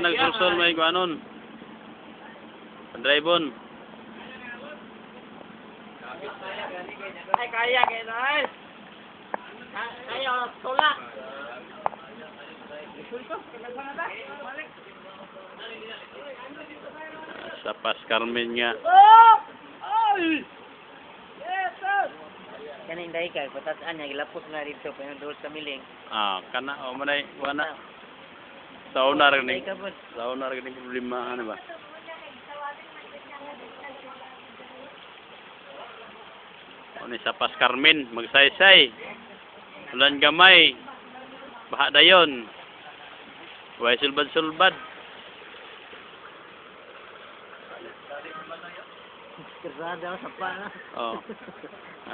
Nagsusol may guanon. Drive-on. Ay, kaya guys. Kaya tulak. Sa Pas Carmen nga. Oh! Ay! Yes, sir. Kaning dai kay patasan niya gilapos na dito pa yung doon sa miling. Kana o manay wala. Sa una rin problema ano ba? Ano sa Pas Carmen, magsaysay. Ulan gamay. Baha dayon. Way sulbad-sulbad. Kasada sa sapa na. Oh.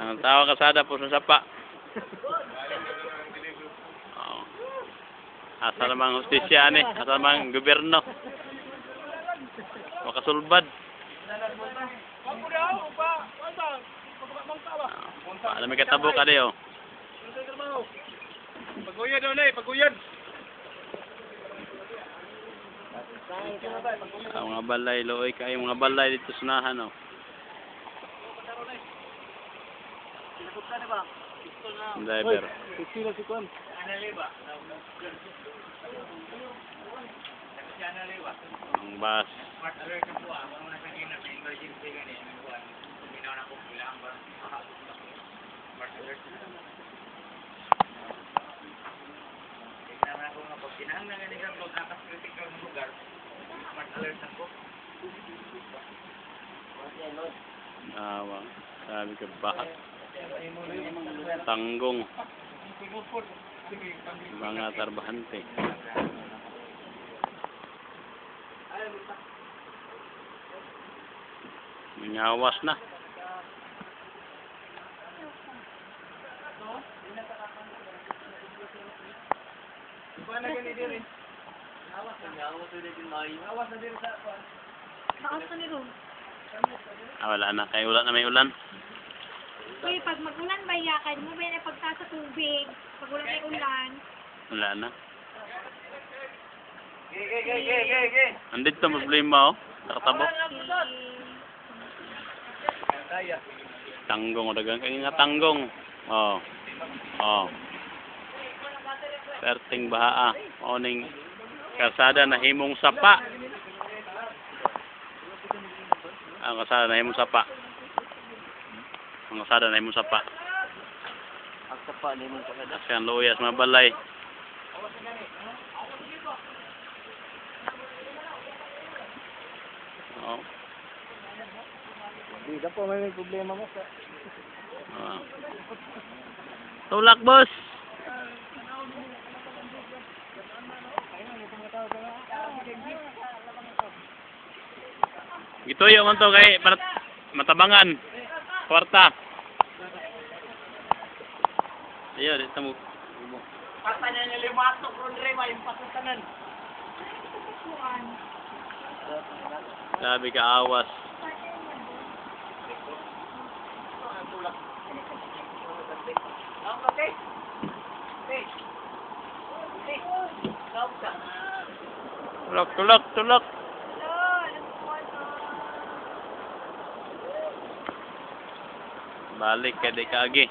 Ang tawa kasada po sa sapa. Oh. Asa namang hustisya ni, asa namang gobyerno. Makasulbad. Ano may katabo ka diyo? Paguyad daw na paguyad. Ang mga balay, looy kayo mga balay dito sunahan oh. Driver. Sila si Kwan. Ang bus. Sabi ka bahat. Tanggong. Mga tarbahante. Minyawas na. Wala na. Kaya ulan na may ulan. Uy, pag mag-ulan ba yakan mo, may napagtasa tubig. Pag wala may ulan. Wala na. Ge. Andito problema oh. Nakatabo. Tanggong. Dagang kaya nga tanggong. Oh. Oh. Perting baha. Oning kalsada na himong sapa. Ang kalsada na himong sapa. Ang kalsada na himong sapa. Ang sapa ni mo sa kada. Asyan luyas mga balay. Oh. Di po may problema mo sa. Tulak boss. Gituyo man to kay matabangan. Kwarta. Ayo, dito mo. Patanan ni limato rodre ba yung patanan. Sabi ka awas. Okay. Tulak. Balik ka di kagi.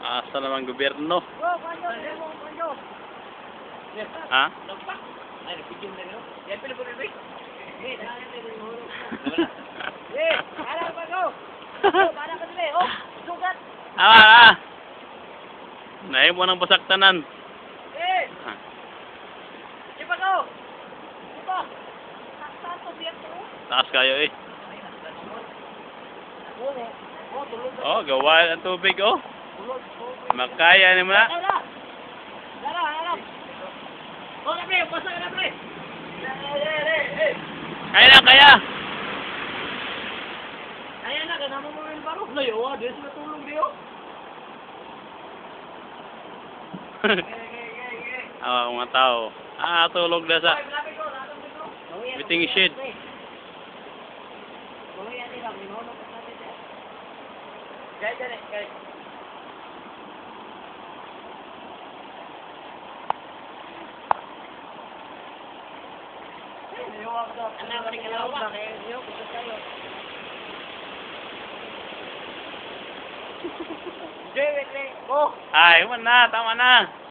Asa naman gobyerno? Ha? Nahin mo ng pasaktanan. Taas kayo eh. Oh, gawa ang tubig oh. Makaya ni mo na. Oh, pre, pasa na pre. Kaya na, kaya! Ayan na, ganun mo yung baro. Layo ah, di sila tulong diyo. Mga tao. Tulog na sa waiting shed. Anak ko rin kalawang ba? Kaya yun, kung sa'yo. Jay, wait, wait. Oh! Ay, man na, tama na.